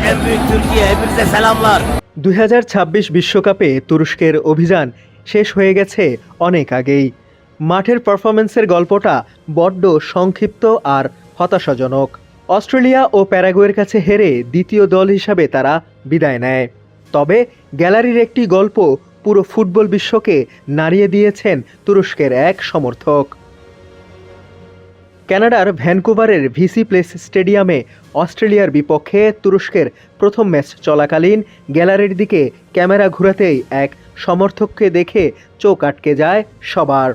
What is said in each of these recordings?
En büyük Türkiye, hepinize selamlar. 2026 বিশ্বকাপে তুরস্কের অভিযান শেষ হয়ে গেছে অনেক আগেই। মাঠের পারফরম্যান্সের গল্পটা বড্ড সংক্ষিপ্ত আর হতাশাজনক। অস্ট্রেলিয়া ও প্যারাগুয়ের কাছে হেরে দ্বিতীয় দল হিসাবে তারা বিদায় নেয়। তবে গ্যালারির একটি গল্প পুরো ফুটবল বিশ্বকে নাড়িয়ে দিয়েছেন তুরস্কের এক সমর্থক। কানাডার ভ্যানকুভারের ভিসি প্লেস স্টেডিয়ামে অস্ট্রেলিয়ার বিপক্ষে তুরস্কের প্রথম ম্যাচ চলাকালীন গ্যালারির দিকে ক্যামেরা ঘুরাতেই এক সমর্থককে দেখে চোখ আটকে যায় সবার।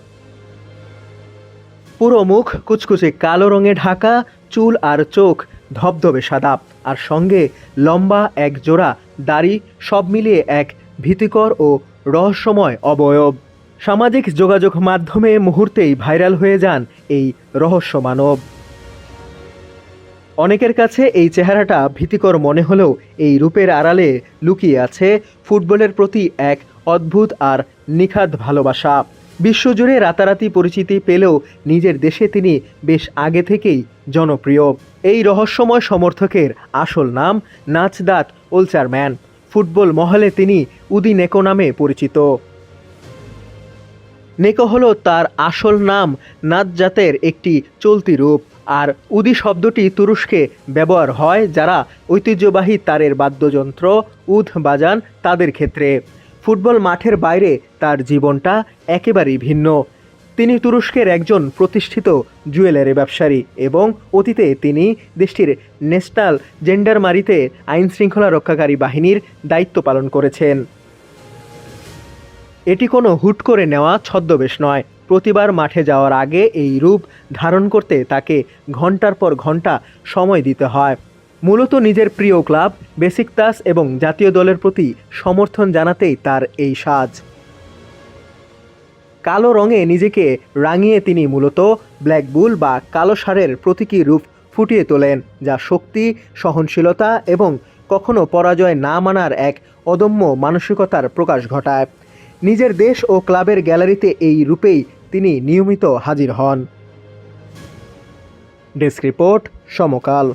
পুরো মুখ কুচকুচে কালো রঙে ঢাকা, চুল আর চোখ ধবধবে সাদা, আর সঙ্গে লম্বা এক জোড়া দাড়ি, সব মিলিয়ে এক ভীতিকর ও রহস্যময় অবয়ব। সামাজিক যোগাযোগ মাধ্যমে মুহূর্তেই ভাইরাল হয়ে যান এই রহস্য মানব। অনেকের কাছে এই চেহারাটা ভীতিকর মনে হলেও এই রূপের আড়ালে লুকিয়ে আছে ফুটবলের প্রতি এক অদ্ভুত আর নিখাদ ভালোবাসা। বিশ্বজুড়ে রাতারাতি পরিচিতি পেলেও নিজের দেশে তিনি বেশ আগে থেকেই জনপ্রিয়। এই রহস্যময় সমর্থকের আসল নাম নাচদাত ওলচারম্যান। ফুটবল মহলে তিনি উদি নেকো নামে পরিচিত। নেকো হলো তার আসল নাম, নাচজাতের একটি চলতি রূপ। আর উদি শব্দটি তুরস্কে ব্যবহার হয় যারা ঐতিহ্যবাহী তারের বাদ্যযন্ত্র উদ বাজান তাদের ক্ষেত্রে। ফুটবল মাঠের বাইরে তার জীবনটা একেবারেই ভিন্ন। তিনি তুরস্কের একজন প্রতিষ্ঠিত জুয়েলারি ব্যবসায়ী এবং অতীতে তিনি দেশটির ন্যাশনাল জেন্ডারমারিতে আইনশৃঙ্খলা রক্ষাকারী বাহিনীর দায়িত্ব পালন করেছেন। এটি কোনো হুট করে নেওয়া ছদ্মবেশ নয়। প্রতিবার মাঠে যাওয়ার আগে এই রূপ ধারণ করতে তাকে ঘন্টার পর ঘন্টা সময় দিতে হয়। মূলত নিজের প্রিয় ক্লাব বেসিকতাস এবং জাতীয় দলের প্রতি সমর্থন জানাতেই তার এই সাজ। কালো রঙে নিজেকে রাঙিয়ে তিনি মূলত ব্ল্যাক বুল বা কালো ষাঁড়ের প্রতীকী রূপ ফুটিয়ে তোলেন, যা শক্তি, সহনশীলতা এবং কখনো পরাজয় না মানার এক অদম্য মানসিকতার প্রকাশ ঘটায়। নিজের দেশ ও ক্লাবের গ্যালারিতে এই রূপেই তিনি নিয়মিত হাজির হন। ডেস্ক রিপোর্ট, সমকাল।